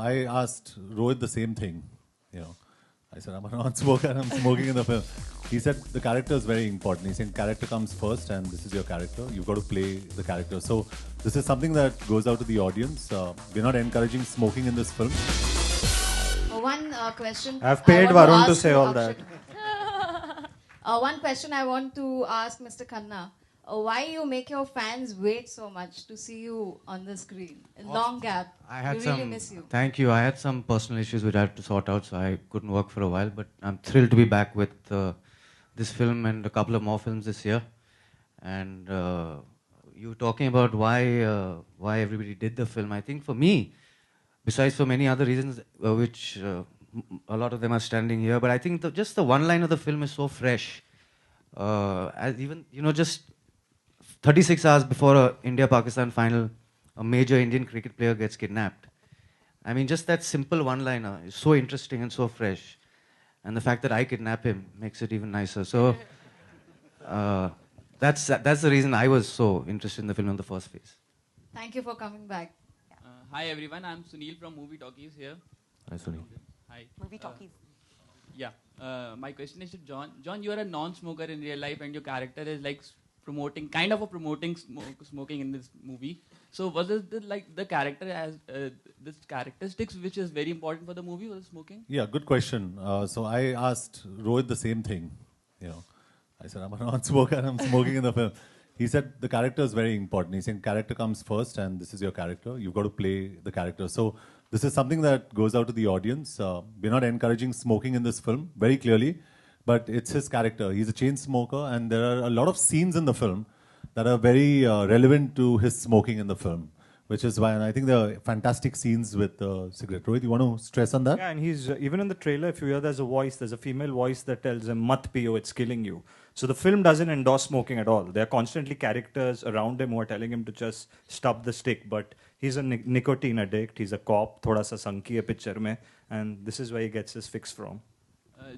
I asked Rohit the same thing. You know, I said, I'm a non-smoker and I'm smoking in the film. He said the character is very important. He said character comes first and this is your character. You've got to play the character. So this is something that goes out to the audience. We're not encouraging smoking in this film. One question. I've paid Varun to say all that. One question I want to ask Mr. Khanna. Why you make your fans wait so much to see you on the screen? Long gap. We really miss you. Thank you. I had some personal issues which I had to sort out, so I couldn't work for a while. But I'm thrilled to be back with this film and a couple of more films this year. And you were talking about why everybody did the film. I think for me, besides for many other reasons, which a lot of them are standing here, but I think just the one line of the film is so fresh. As even just 36 hours before a India-Pakistan final, a major Indian cricket player gets kidnapped. I mean, just that simple one-liner is so interesting and so fresh. And the fact that I kidnap him makes it even nicer. So that's the reason I was so interested in the film in the first phase. Thank you for coming back. Hi everyone, I'm Sunil from Movie Talkies here. Hi Sunil. Hi. Movie Talkies. Yeah. My question is to John. John, you are a non-smoker in real life and your character is like promoting smoking in this movie. So was it the character as this characteristics which is very important for the movie, was smoking? Yeah, good question. So I asked Rohit the same thing. You know, I said, I'm a non-smoker and I'm smoking in the film. He said the character is very important. He said character comes first and this is your character. You've got to play the character. So this is something that goes out to the audience. We're not encouraging smoking in this film, very clearly. But it's his character. He's a chain smoker, and there are a lot of scenes in the film that are very relevant to his smoking in the film, which is why, and I think there are fantastic scenes with cigarette. Rohit, you want to stress on that? Yeah, and he's even in the trailer, if you hear there's a female voice that tells him, "Mat piyo, it's killing you." So the film doesn't endorse smoking at all. There are constantly characters around him who are telling him to just stop the stick, but he's a nicotine addict. He's a cop. Thoda sa sanki hai picture mein, and this is where he gets his fix from.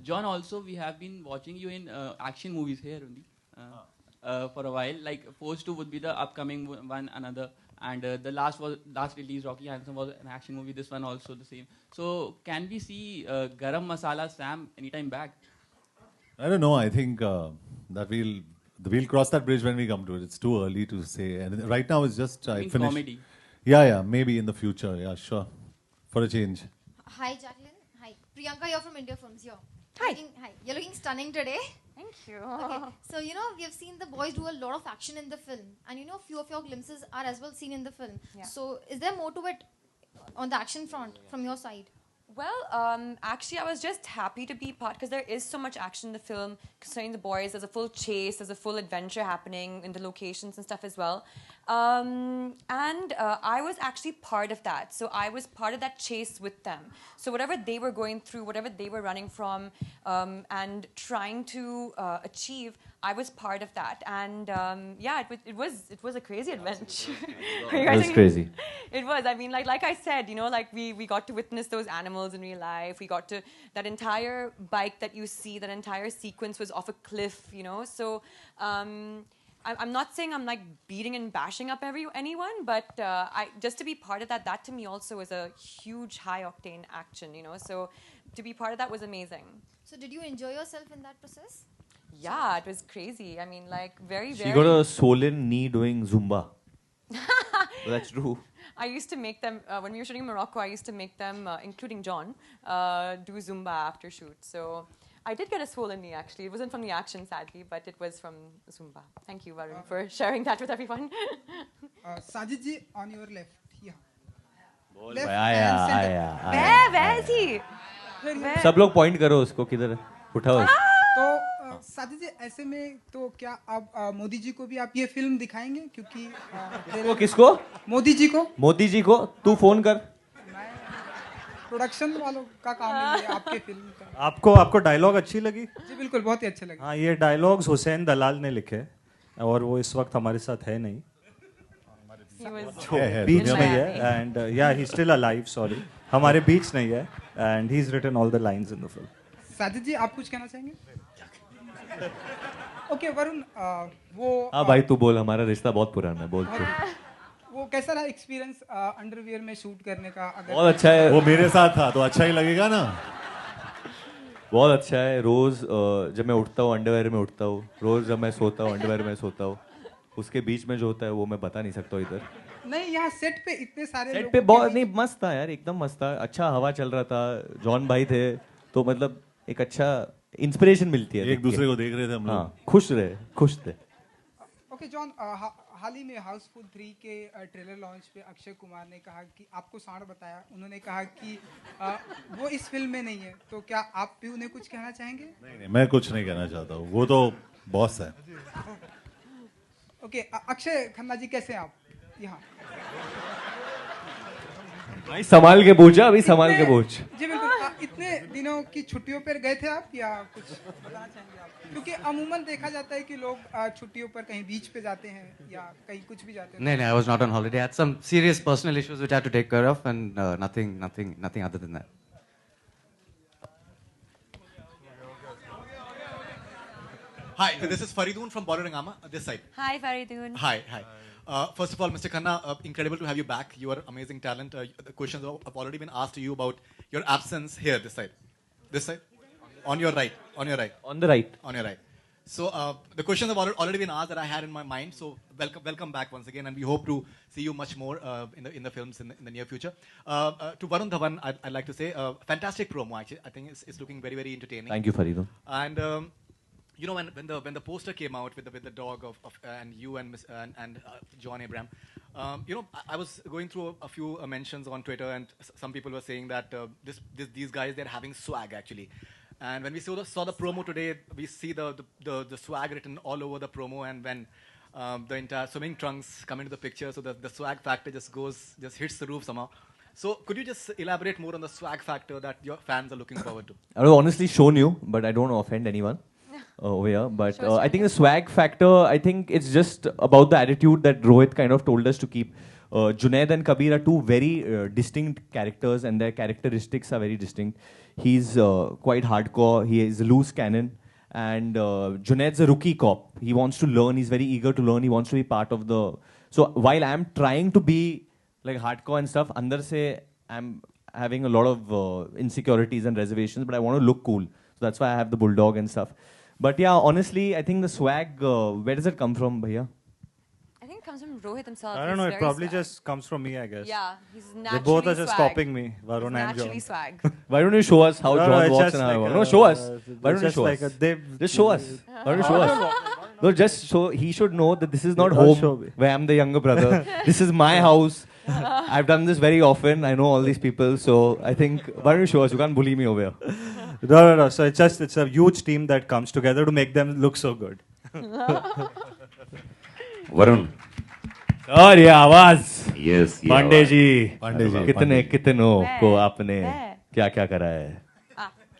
John, also we have been watching you in action movies here only for a while. Like Force 2 would be the upcoming one, another, and the last release, Rocky Handsome, was an action movie. This one also the same. So can we see Garam Masala Sam anytime back? I don't know. I think that we'll cross that bridge when we come to it. It's too early to say. And right now it's just I finished. Comedy. Yeah, maybe in the future. Yeah, sure, for a change. Hi, Jacqueline. Hi, Priyanka. You're from India Films. Here. Hi. Hi. You're looking stunning today. Thank you. Okay. So we've seen the boys do a lot of action in the film, and a few of your glimpses are as well seen in the film. Yeah. So is there more to it on the action front from your side? Well, actually, I was just happy to be part because there is so much action in the film concerning the boys. There's a full chase, there's a full adventure happening in the locations and stuff as well. And I was actually part of that. So I was part of that chase with them. So whatever they were going through, whatever they were running from and trying to achieve, I was part of that. And yeah, it was a crazy adventure. It was crazy. It was. I mean, like I said, we got to witness those animals in real life. We got to, that entire bike that you see, that entire sequence was off a cliff, So I'm not saying I'm like beating and bashing up anyone, but just to be part of that to me also was a huge high octane action, So to be part of that was amazing. So did you enjoy yourself in that process? Yeah, it was crazy. I mean, like very, She very... got a swollen knee doing Zumba. Well, that's true. I used to make them, when we were shooting in Morocco, I used to make them, including John, do Zumba after shoot. So I did get a swollen knee, actually. It wasn't from the action, sadly, but it was from Zumba. Thank you, Varun, for sharing that with everyone. Sajid ji, on your left. Yeah. Left and center. Where is he? सब लोग point करो उसको किधर उठाओ तो साजिद जी ऐसे में तो क्या आप मोदी जी को भी आप ये फिल्म दिखाएंगे क्योंकि किसको मोदी जी को तू फोन कर प्रोडक्शन वालों का काम है ये आपके फिल्म का आपको डायलॉग अच्छी लगी? जी बिल्कुल बहुत ही अच्छे लगे। हाँ, ये डायलॉग्स हुसैन दलाल ने लिखे और वो इस वक्त हमारे साथ है नहीं, बीच में है, एंड या ही स्टिल अलाइव, सॉरी, हमारे बीच नहीं है, and he is written all the lines in the film. Sajid ji आप कुछ कहना चाहेंगे? ओके वरुण, वो हाँ भाई तू बोल, हमारा रिश्ता बहुत पुराना है, बोल तू। वो कैसा रहा एक्सपीरियंस अंडरवियर में शूट करने का? अगर बहुत अच्छा है। वो मेरे साथ था तो अच्छा ही लगेगा ना। बहुत अच्छा है। रोज जब मैं उठता हूँ अंडरवेयर में उठता हूँ, रोज जब मैं सोता हूँ अंडरवेयर में सोता हूँ। उसके बीच में जो होता है वो मैं बता नहीं सकता हूँ इधर। नहीं, यहाँ सेट पे इतने सारे सेट लोगों पे के बहुत बीच- नहीं, मस्त था यार, एकदम मस्त था। अच्छा हवा चल रहा था, जॉन भाई थे, तो मतलब एक अच्छा इंस्पिरेशन मिलती है। एक दूसरे को देख रहे थे हम लोग। हाँ, खुश थे। ओके जॉन, हाल ही में हाउसफुल 3 के ट्रेलर लॉन्च पे अक्षय कुमार ने कहा कि आपको सांड बताया, उन्होंने कहा कि वो इस फिल्म में नहीं है, तो क्या आप भी उन्हें कुछ कहना चाहेंगे? नहीं, मैं कुछ नहीं कहना चाहता हूँ, वो तो बॉस है। ओके, अक्षय खन्ना जी कैसे हैं आप? यहाँ भाई संभाल के पूछा, अभी संभाल के पूछ। जी बिल्कुल। इतने दिनों की छुट्टियों पर गए थे आप या कुछ बताना चाहेंगे आप? क्योंकि अमूमन देखा जाता है कि लोग छुट्टियों पर कहीं बीच पे जाते हैं या कहीं कुछ भी जाते हैं। No, I was not on holiday. I had some serious personal issues which I had to take care of, and nothing other than that. Hi, this is Faridun from Bororangama, this side. Hi, Faridun. Hi. First of all, Mr. Khanna, incredible to have you back. You are amazing talent. The questions have already been asked to you about your absence here, this side. This side? On your right. On the right. On your right. So the questions have already been asked that I had in my mind. So welcome back once again, and we hope to see you much more in the films in the near future. To Varun Dhawan, I'd like to say fantastic promo. Actually, I think it's looking very, very entertaining. Thank you, Faridun. And you know, when the poster came out with the dog of and you and John Abraham, you know, I was going through a few mentions on Twitter, and some people were saying that these guys, they're having swag actually. And when we saw the promo today, we see the swag written all over the promo, and when the entire swimming trunks come into the picture, so the swag factor just hits the roof somehow. So could you just elaborate more on the swag factor that your fans are looking forward to? I would have honestly shown you, but I don't want to offend anyone over here. But I think the swag factor, I think it's just about the attitude that Rohit kind of told us to keep. Junaid and Kabir are two very distinct characters, and their characteristics are very distinct. He's quite hardcore. He is a loose cannon. And Junaid's a rookie cop. He wants to learn. He's very eager to learn. He wants to be part of the... So while I'm trying to be like hardcore and stuff, andar se I'm having a lot of insecurities and reservations, but I want to look cool. So that's why I have the bulldog and stuff. But yeah, honestly, I think the swag, where does it come from, bhaiya? I think it comes from Rohit himself. I don't know, He's it very probably swag. just comes from me, I guess. Yeah, he's naturally They both are just swag. copying me, Varun He's and naturally John. swag. Why don't you show us how John it's walks just and how I like walk? a- No, show us. Why don't you just show like us? they've- Just show us. Why don't you show us? No, just so he should know that this is not I'll home show me. where I'm the younger brother. This is my house. I've done this very often. I know all these people. So I think, why don't you show us? You can't bully me over here. No. So it's a huge team that comes together to make them look so good. Varun और ये आवाज yes Pandey ji Pandey ji, कितने कितनों को आपने क्या क्या करा है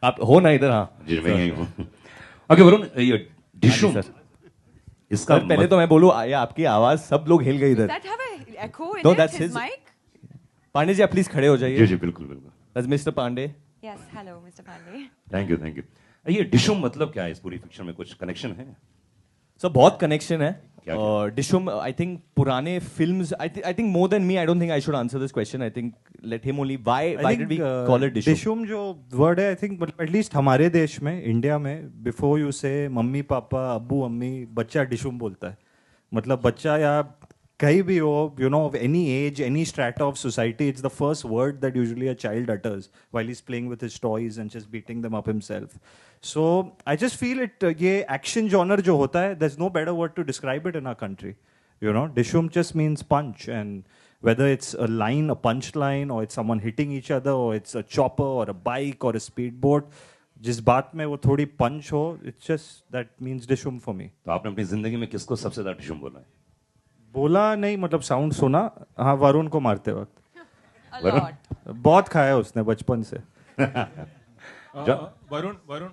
आप हो ना इधर हाँ जी मैं यहीं हूँ ओके वरुण ये डिशुम इसका सर पहले तो मैं बोलूँ ये आपकी आवाज सब लोग हिल गए इधर Does that have an echo in No, it? that's His his- mic? Pandey ji आप प्लीज खड़े हो जाइए जी जी बिल्कुल बिल्कुल That's Mr. Pandey Yes, hello, Mr. Pandey. Thank you ये डिशुम मतलब क्या है इस पूरी फिक्शन में कुछ कनेक्शन है सर बहुत कनेक्शन है क्या? डिशुम आई थिंक पुराने films I think more than me I don't think I should answer this question I think let him only why did we call it Dishoom Dishoom जो वर्ड है I think at least हमारे देश में India में before you से mummy papa अब्बू अम्मी बच्चा डिशुम बोलता है मतलब बच्चा या कहीं भी हो you know of any age any strata of society it's the first word that usually a child utters while he is playing with his toys and just beating them up himself so I just feel it ये action genre जो होता है there is no better word to describe it in our country you know dishum just means punch and whether it's a line a punch line or it's someone hitting each other or it's a chopper or a bike or a speedboat जिस बात में वो थोड़ी पंच हो it's just that means dishum for me तो आपने अपनी जिंदगी में किसको सबसे ज्यादा डिशुम बोला है बोला नहीं मतलब साउंड सुना हाँ वरुण को मारते वक्त A lot. बहुत खाया उसने बचपन से Varun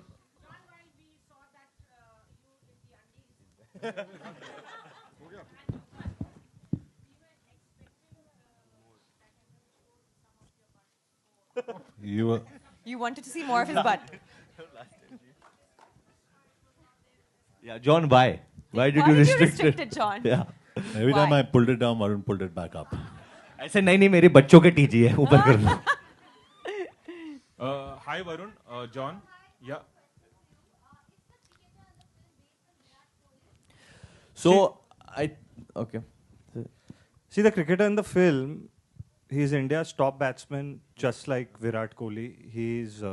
You wanted to see more of his butt. Yeah, John, why did Why you did you restrict restrict it, John? Yeah. Every time I pulled it down, Varun pulled it back up. ऐसे नहीं मेरे बच्चों के TG है ऊपर कर लो. Hi Varun, John. Yeah. So okay. See, the cricketer in the film, he's India's top batsman, just like Virat Kohli. He's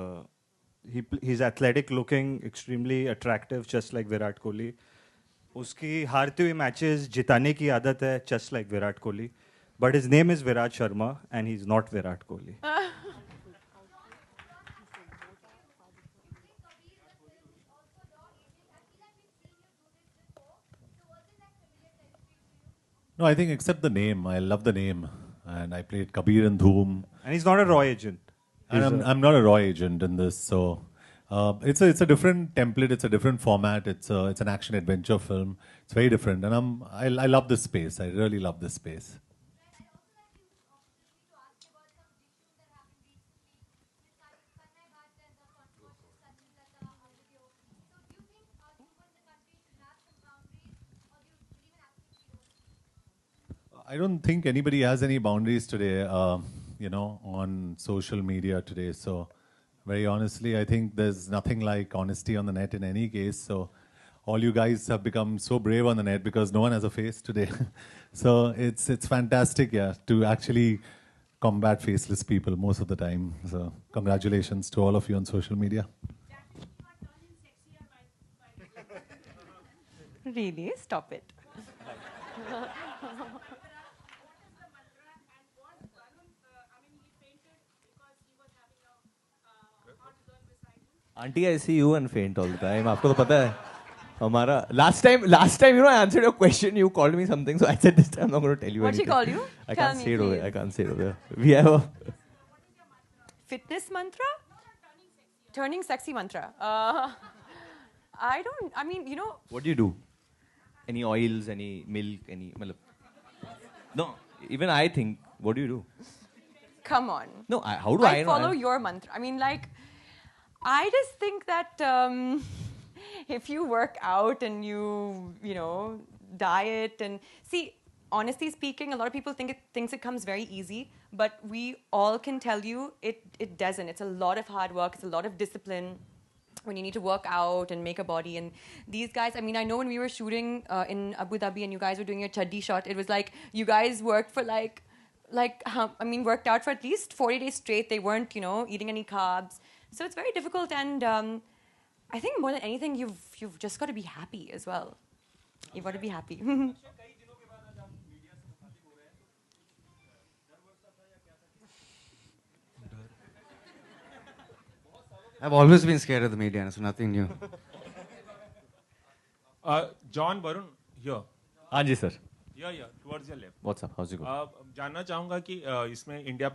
athletic looking, extremely attractive, just like Virat Kohli. उसकी हारती हुई मैचेस जिताने की आदत है, just like Virat Kohli. But his name is Virat Sharma, and he's not Virat Kohli. No, I think except the name. I love the name. And I played Kabir in Dhoom. And he's not a Roy agent. And I'm not a Roy agent in this, so it's a different template. It's a different format. It's an action adventure film. It's very different, and I love this space. I really love this space. I don't think anybody has any boundaries today, on social media today. So, very honestly, I think there's nothing like honesty on the net in any case. So, all you guys have become so brave on the net because no one has a face today. So, it's fantastic, to actually combat faceless people most of the time. So, congratulations to all of you on social media. Really? Stop it. Auntie, I see you and faint all the time. आपको तो पता है हमारा last time I answered your question. You called me something, so I said this time I'm not going to tell you What'd she anything. call you? I Tell can't me, say it over. please. I can't say it over. We have a Fitness mantra? Turning sexy mantra. What do you do? Any oils, any milk, any... No, even I think, what do you do? Come on. No, how do I know? follow your mantra. I just think that if you work out and you diet and... See, honestly speaking, a lot of people thinks it comes very easy, but we all can tell you it doesn't. It's a lot of hard work. It's a lot of discipline when you need to work out and make a body. And these guys, I know when we were shooting in Abu Dhabi and you guys were doing your chaddi shot, it was like you guys worked for worked out for at least 40 days straight. They weren't, eating any carbs. So it's very difficult. And I think more than anything, you've just got to be happy as well. You've got to be happy. I've always been scared of the media, so nothing new. John, Varun, here. हाँ जी sir. Yeah, towards your left. What's up? How's it going? जानना चाहूँगा कि इसमें India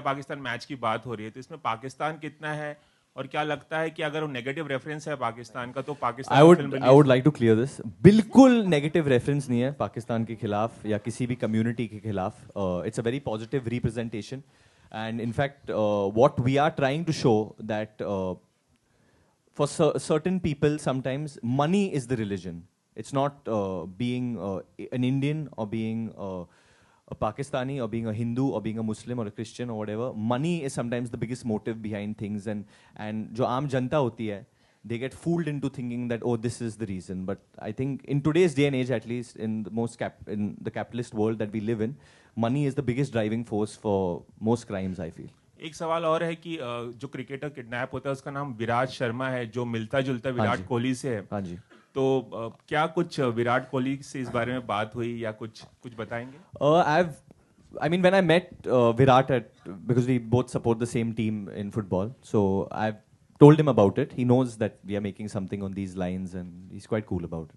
Pakistan match की बात हो रही है, तो इसमें पाकिस्तान कितना है और क्या लगता है कि अगर वो नेगेटिव रेफरेंस है पाकिस्तान का तो Pakistan I would like to clear this. बिल्कुल नेगेटिव रेफरेंस नहीं है पाकिस्तान के खिलाफ या किसी भी कम्युनिटी के खिलाफ. It's a very positive representation. And in fact, what we are trying to show that for certain people, sometimes money is the religion. It's not being an Indian or being a Pakistani or being a Hindu or being a Muslim or a Christian or whatever. Money is sometimes the biggest motive behind things. And जो आम जनता होती है, they get fooled into thinking that, oh, this is the reason. But I think in today's day and age, at least in the capitalist world that we live in, money is the biggest driving force for most crimes, I feel. एक सवाल और है कि जो cricketer kidnap होता है उसका नाम विराट शर्मा है जो मिलता जुलता विराट कोहली से है. हाँ जी. तो क्या कुछ विराट कोहली से इस बारे में बात हुई या कुछ बताएंगे? When I met Virat because we both support the same team in football, so I've told him about it. He knows that we are making something on these lines and he's quite cool about it.